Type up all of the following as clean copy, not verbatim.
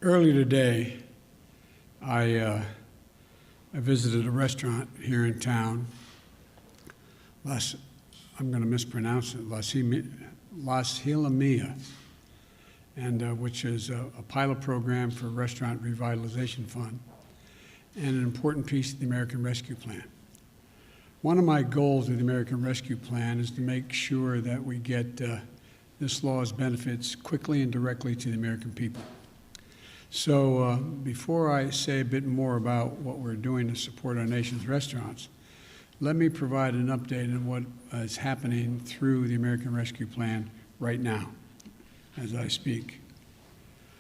Earlier today, I visited a restaurant here in town. I'm going to mispronounce it, Las Hilamia, and which is a pilot program for Restaurant Revitalization Fund and an important piece of the American Rescue Plan. One of my goals with the American Rescue Plan is to make sure that we get this law's benefits quickly and directly to the American people. So before I say a bit more about what we're doing to support our nation's restaurants, let me provide an update on what is happening through the American Rescue Plan right now as I speak.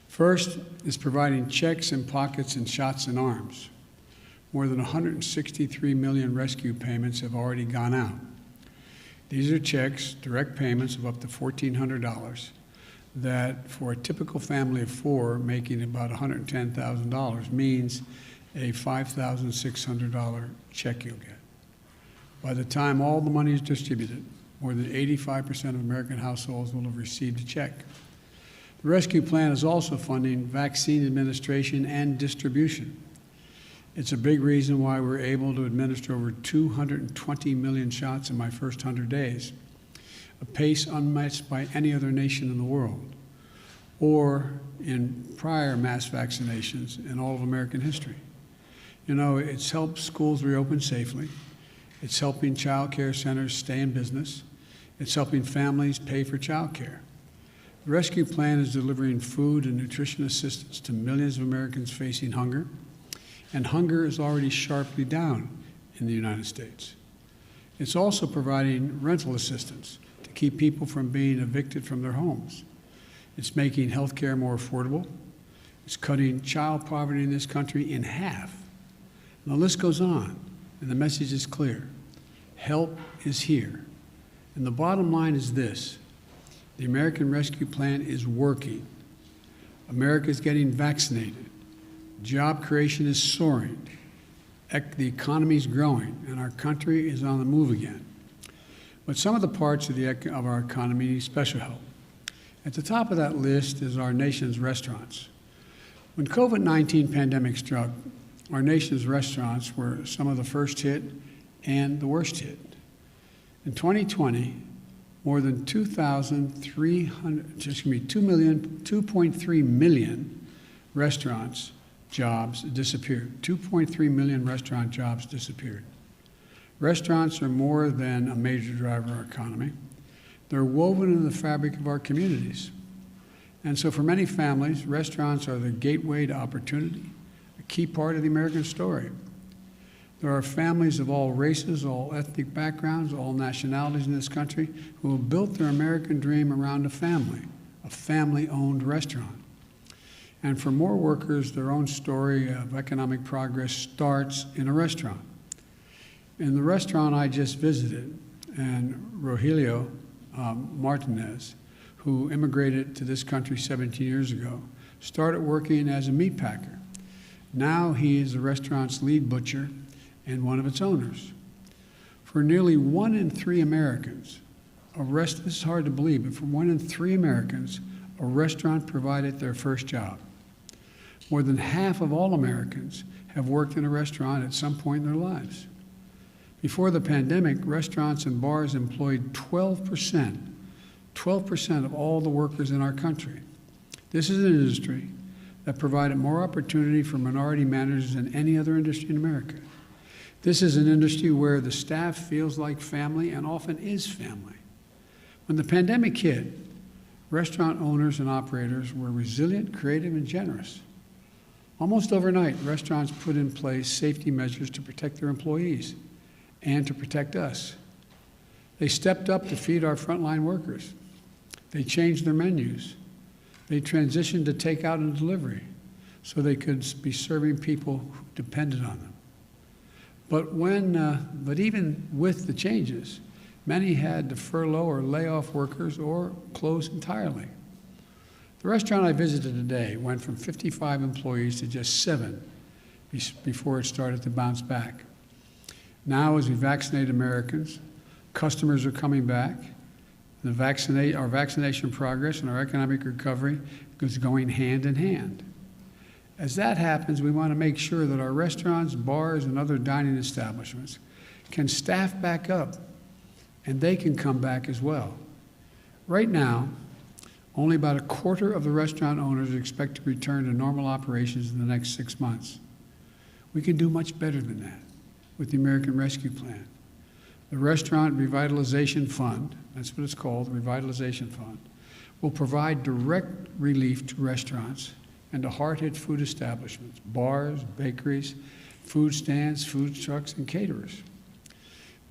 First is providing checks in pockets and shots in arms. More than 163 million rescue payments have already gone out. These are checks, direct payments of up to $1,400 that for a typical family of four making about $110,000 means a $5,600 check you'll get. By the time all the money is distributed, more than 85% of American households will have received a check. The rescue plan is also funding vaccine administration and distribution. It's a big reason why we're able to administer over 220 million shots in my first 100 days, a pace unmatched by any other nation in the world, or in prior mass vaccinations in all of American history. You know, it's helped schools reopen safely. It's helping child care centers stay in business. It's helping families pay for child care. The rescue plan is delivering food and nutrition assistance to millions of Americans facing hunger, and hunger is already sharply down in the United States. It's also providing rental assistance to keep people from being evicted from their homes. It's making health care more affordable. It's cutting child poverty in this country in half. And the list goes on, and the message is clear. Help is here. And the bottom line is this: the American Rescue Plan is working. America is getting vaccinated. Job creation is soaring. The economy is growing, and our country is on the move again. But some of the parts of our economy need special help. At the top of that list is our nation's restaurants. When COVID-19 pandemic struck, our nation's restaurants were some of the first hit and the worst hit. In 2020, more than 2.3 million restaurants jobs disappeared. 2.3 million restaurant jobs disappeared. Restaurants are more than a major driver of our economy. They're woven into the fabric of our communities. And so for many families, restaurants are the gateway to opportunity, a key part of the American story. There are families of all races, all ethnic backgrounds, all nationalities in this country who have built their American dream around a family-owned restaurant. And for more workers, their own story of economic progress starts in a restaurant. In the restaurant I just visited, and Rogelio Martinez, who immigrated to this country 17 years ago, started working as a meat packer. Now he is the restaurant's lead butcher and one of its owners. For nearly 1 in 3 Americans, this is hard to believe, but for 1 in 3 Americans, a restaurant provided their first job. More than half of all Americans have worked in a restaurant at some point in their lives. Before the pandemic, restaurants and bars employed 12% of all the workers in our country. This is an industry that provided more opportunity for minority managers than any other industry in America. This is an industry where the staff feels like family and often is family. When the pandemic hit, restaurant owners and operators were resilient, creative, and generous. Almost overnight, restaurants put in place safety measures to protect their employees and to protect us. They stepped up to feed our frontline workers. They changed their menus. They transitioned to takeout and delivery so they could be serving people who depended on them. But even with the changes, many had to furlough or lay off workers or close entirely. The restaurant I visited today went from 55 employees to just 7 before it started to bounce back. Now, as we vaccinate Americans, customers are coming back. Our vaccination progress and our economic recovery is going hand in hand. As that happens, we want to make sure that our restaurants, bars, and other dining establishments can staff back up, and they can come back as well. Right now, only about a quarter of the restaurant owners expect to return to normal operations in the next 6 months. We can do much better than that with the American Rescue Plan. The Restaurant Revitalization Fund, that's what it's called, the Revitalization Fund, will provide direct relief to restaurants and to hard-hit food establishments, bars, bakeries, food stands, food trucks, and caterers.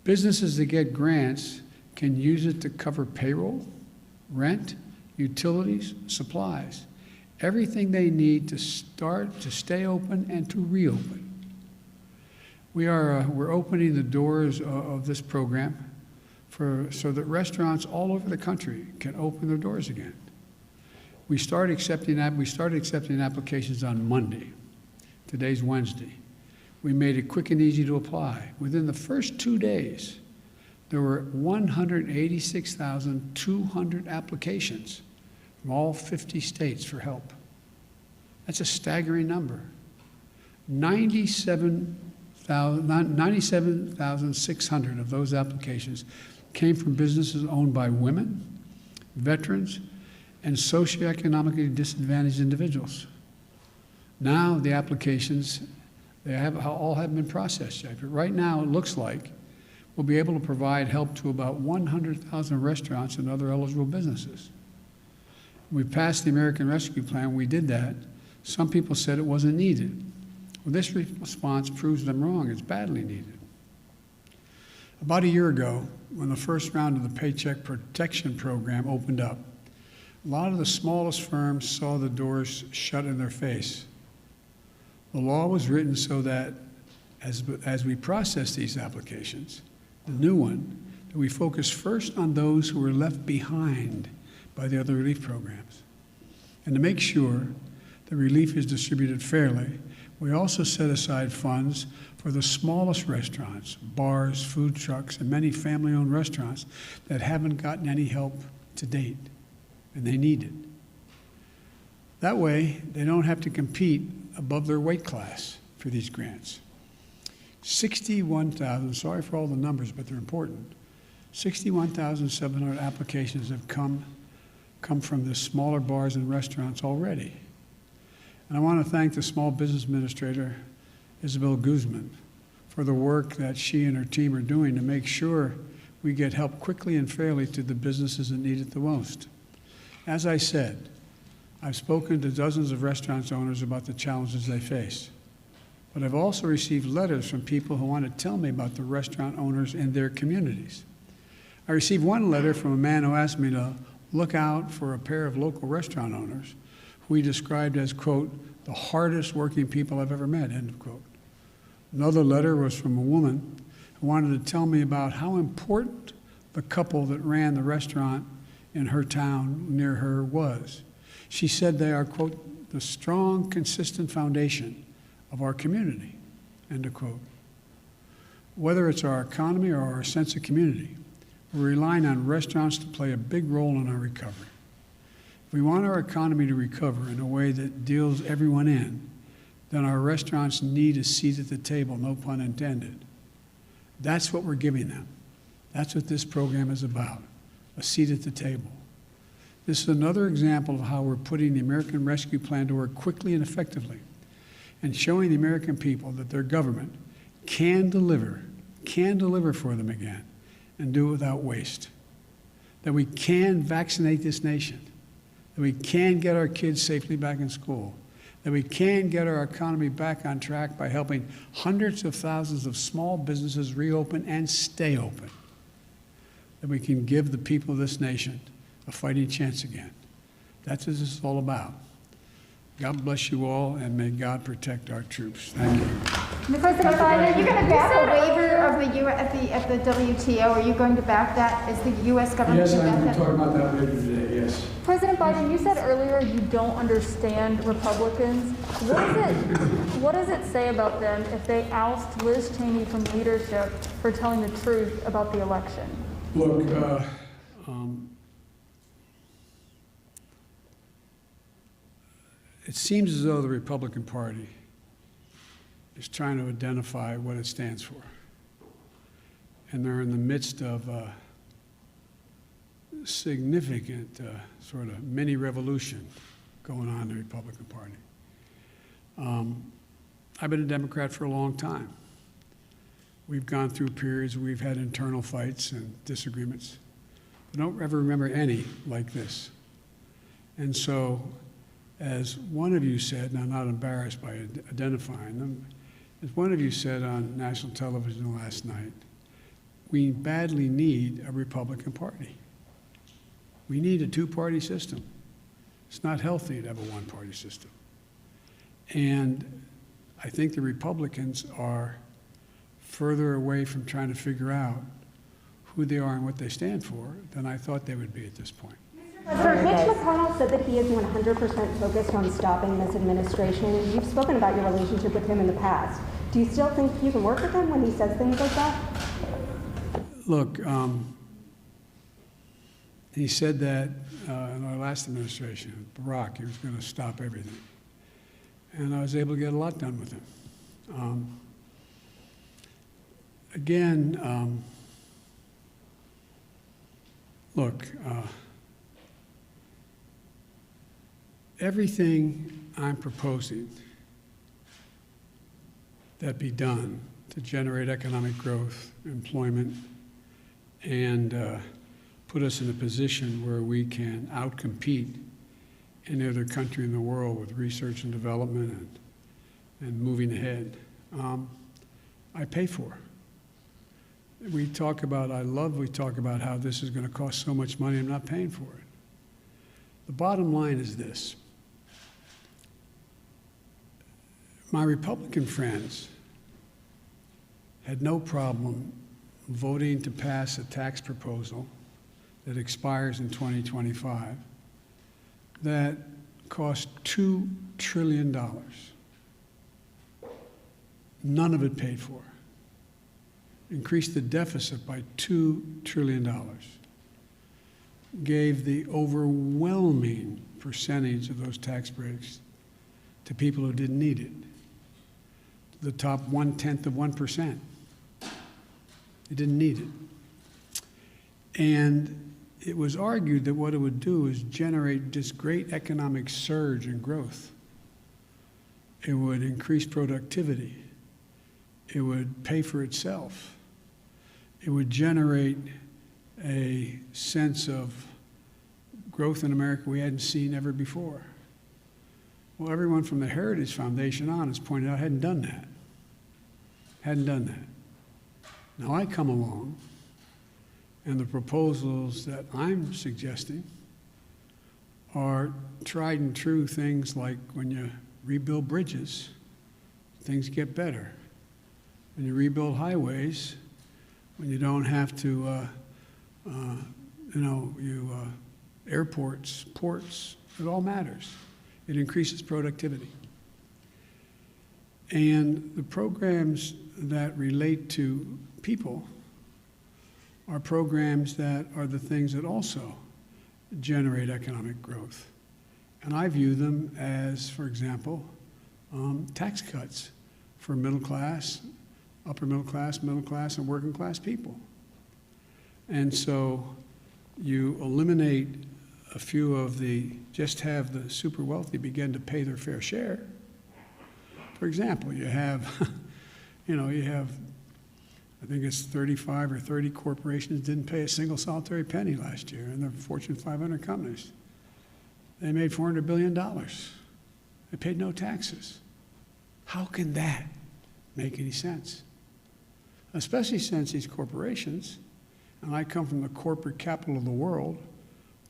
Businesses that get grants can use it to cover payroll, rent, utilities, supplies, everything they need to stay open and to reopen. We're opening the doors of this program so that restaurants all over the country can open their doors again. We started accepting applications on Monday. Today's Wednesday. We made it quick and easy to apply. Within the first 2 days, there were 186,200 applications from all 50 states for help. That's a staggering number. 97,600 of those applications came from businesses owned by women, veterans, and socioeconomically disadvantaged individuals. Now the applications, all have been processed yet. But right now it looks like we'll be able to provide help to about 100,000 restaurants and other eligible businesses. We passed the American Rescue Plan, we did that. Some people said it wasn't needed. Well, this response proves them wrong, it's badly needed. About a year ago, when the first round of the Paycheck Protection Program opened up, a lot of the smallest firms saw the doors shut in their face. The law was written so that as we process these applications, the new one, that we focus first on those who were left behind by the other relief programs. And to make sure the relief is distributed fairly, we also set aside funds for the smallest restaurants, bars, food trucks, and many family-owned restaurants that haven't gotten any help to date, and they need it. That way, they don't have to compete above their weight class for these grants. 61,000, sorry for all the numbers, but they're important. 61,700 applications have come from the smaller bars and restaurants already. And I want to thank the Small Business Administrator, Isabel Guzman, for the work that she and her team are doing to make sure we get help quickly and fairly to the businesses that need it the most. As I said, I've spoken to dozens of restaurant owners about the challenges they face. But I've also received letters from people who want to tell me about the restaurant owners in their communities. I received one letter from a man who asked me to look out for a pair of local restaurant owners who he described as, quote, the hardest working people I've ever met, end of quote. Another letter was from a woman who wanted to tell me about how important the couple that ran the restaurant in her town near her was. She said they are, quote, the strong, consistent foundation of our community, end of quote. Whether it's our economy or our sense of community, we're relying on restaurants to play a big role in our recovery. If we want our economy to recover in a way that deals everyone in, then our restaurants need a seat at the table, no pun intended. That's what we're giving them. That's what this program is about, a seat at the table. This is another example of how we're putting the American Rescue Plan to work quickly and effectively and showing the American people that their government can deliver for them again and do it without waste. That we can vaccinate this nation, that we can get our kids safely back in school, that we can get our economy back on track by helping hundreds of thousands of small businesses reopen and stay open, that we can give the people of this nation a fighting chance again. That's what this is all about. God bless you all, and may God protect our troops. Thank you. Mr. President Biden, you're going to back a waiver of the WTO. Are you going to back that? Is the U.S. government yes, going to back that? Yes, I'm going to talk about that later today, yes. President Biden, you said earlier you don't understand Republicans. What does it say about them if they oust Liz Cheney from leadership for telling the truth about the election? Look, it seems as though the Republican Party is trying to identify what it stands for. And they're in the midst of a significant sort of mini revolution going on in the Republican Party. I've been a Democrat for a long time. We've gone through periods where we've had internal fights and disagreements. I don't ever remember any like this. And so, as one of you said, and I'm not embarrassed by identifying them, as one of you said on national television last night, we badly need a Republican Party. We need a two-party system. It's not healthy to have a one-party system. And I think the Republicans are further away from trying to figure out who they are and what they stand for than I thought they would be at this point. Sir, Mitch McConnell said that he is 100% focused on stopping this administration. You've spoken about your relationship with him in the past. Do you still think you can work with him when he says things like that? Look, he said that in our last administration, Barack, he was going to stop everything. And I was able to get a lot done with him. Look, everything I'm proposing that be done to generate economic growth, employment, and put us in a position where we can outcompete any other country in the world with research and development and moving ahead, I pay for. We talk about how this is going to cost so much money, I'm not paying for it. The bottom line is this. My Republican friends had no problem voting to pass a tax proposal that expires in 2025 that cost $2 trillion. None of it paid for. Increased the deficit by $2 trillion. Gave the overwhelming percentage of those tax breaks to people who didn't need it. The top 1/10 of 1%. They didn't need it. And it was argued that what it would do is generate this great economic surge and growth. It would increase productivity. It would pay for itself. It would generate a sense of growth in America we hadn't seen ever before. Well, everyone from the Heritage Foundation on has pointed out hadn't done that. Hadn't done that. Now I come along, and the proposals that I'm suggesting are tried and true things like when you rebuild bridges, things get better. When you rebuild highways, when you don't have to, airports, ports, it all matters. It increases productivity. And the programs that relate to people are programs that are the things that also generate economic growth. And I view them as, for example, tax cuts for middle class, upper middle class, and working class people. And so you eliminate a few of just have the super wealthy begin to pay their fair share. For example, you have, I think it's 35 or 30 corporations didn't pay a single solitary penny last year in the Fortune 500 companies. They made $400 billion. They paid no taxes. How can that make any sense? Especially since these corporations, and I come from the corporate capital of the world,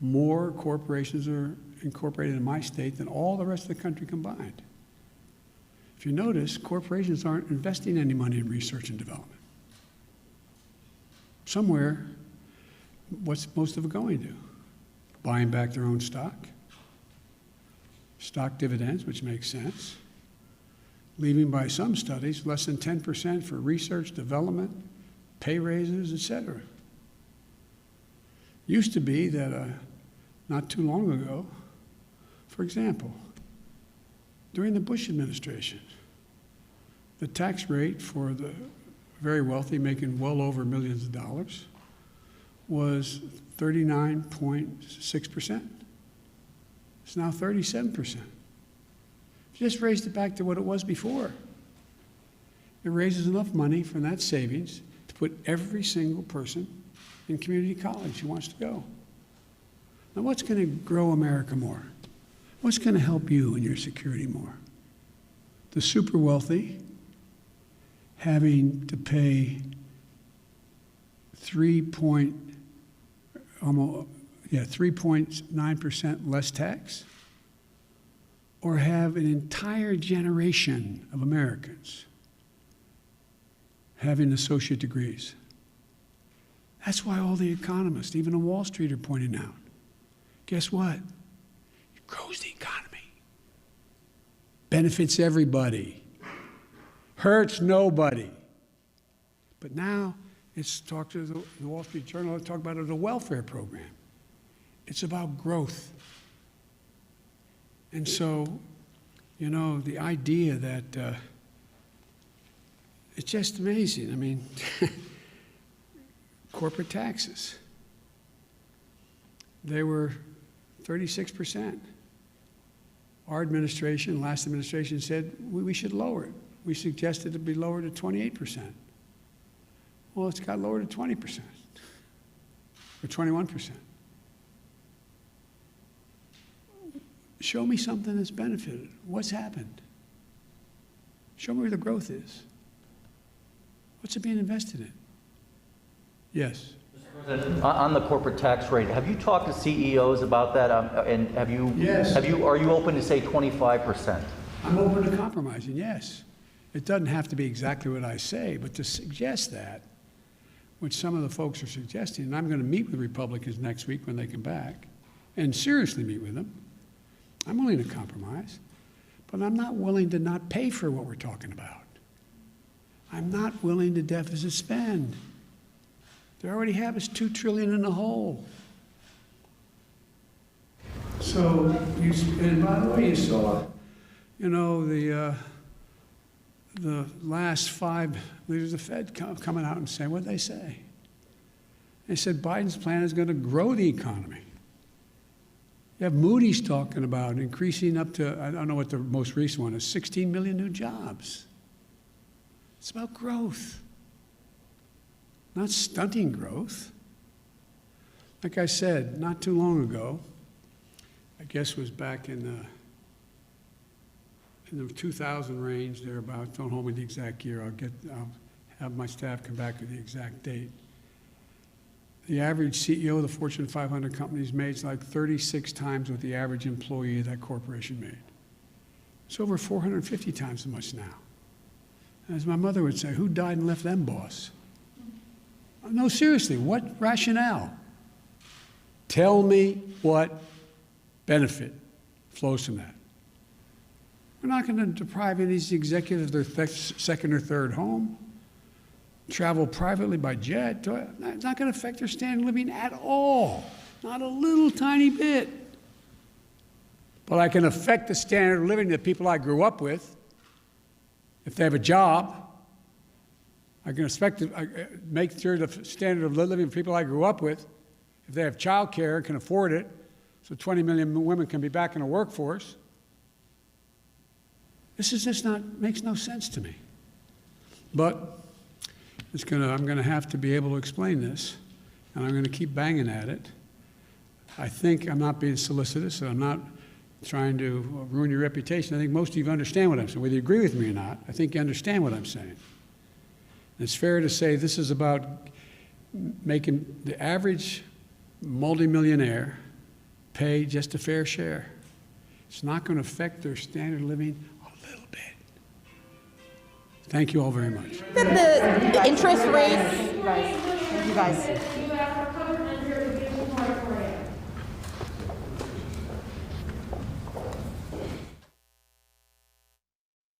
more corporations are incorporated in my state than all the rest of the country combined. If you notice, corporations aren't investing any money in research and development. Somewhere, what's most of it going to? Buying back their own stock dividends, which makes sense, leaving by some studies less than 10% for research, development, pay raises, et cetera. Used to be that not too long ago, for example, During the Bush administration, the tax rate for the very wealthy making well over millions of dollars was 39.6%. It's now 37%. Just raised it back to what it was before. It raises enough money from that savings to put every single person in community college who wants to go. Now, what's going to grow America more? What's going to help you and your security more? The super wealthy having to pay 3.9% less tax, or have an entire generation of Americans having associate degrees. That's why all the economists, even on Wall Street, are pointing out, guess what? It grows the economy, benefits everybody, hurts nobody. But now it's talked to the Wall Street Journal, let's talk about it as a welfare program. It's about growth. And so, you know, the idea that it's just amazing. I mean, corporate taxes, they were 36%. Our administration, last administration, said we should lower it. We suggested it be lowered to 28%. Well, it's got lowered to 20%, or 21%. Show me something that's benefited. What's happened? Show me where the growth is. What's it being invested in? Yes. Mr. President, on the corporate tax rate, have you talked to CEOs about that? And have you? Yes. Are you open to say 25%? I'm open to compromising, yes. It doesn't have to be exactly what I say, but to suggest that, which some of the folks are suggesting, and I'm going to meet with Republicans next week when they come back, and seriously meet with them. I'm willing to compromise, but I'm not willing to not pay for what we're talking about. I'm not willing to deficit spend. They already have us $2 trillion in the hole. So, and by the way, you saw, you know, the last 5 leaders of the Fed coming out and saying what they say. They said Biden's plan is going to grow the economy. You have Moody's talking about increasing up to, I don't know what the most recent one is, 16 million new jobs. It's about growth, not stunting growth. Like I said, not too long ago, I guess it was back in the 2000 range, thereabouts. Don't hold me to the exact year. I'll have my staff come back with the exact date. The average CEO of the Fortune 500 companies made like 36 times what the average employee of that corporation made. It's over 450 times as much now. As my mother would say, who died and left them boss? No, seriously, what rationale? Tell me what benefit flows from that. We're not going to deprive any of these executives of their second or third home, travel privately by jet. It's not going to affect their standard of living at all, not a little tiny bit. But I can affect the standard of living of the people I grew up with. If they have a job, I can make sure the standard of living of people I grew up with, if they have child care and can afford it, so 20 million women can be back in the workforce. This is just makes no sense to me. But I'm going to have to be able to explain this, and I'm going to keep banging at it. I think I'm not being solicitous, and I'm not trying to ruin your reputation. I think most of you understand what I'm saying. Whether you agree with me or not, I think you understand what I'm saying. And it's fair to say this is about making the average multimillionaire pay just a fair share. It's not going to affect their standard of living a little bit. Thank you all very much. The interest rates. You guys.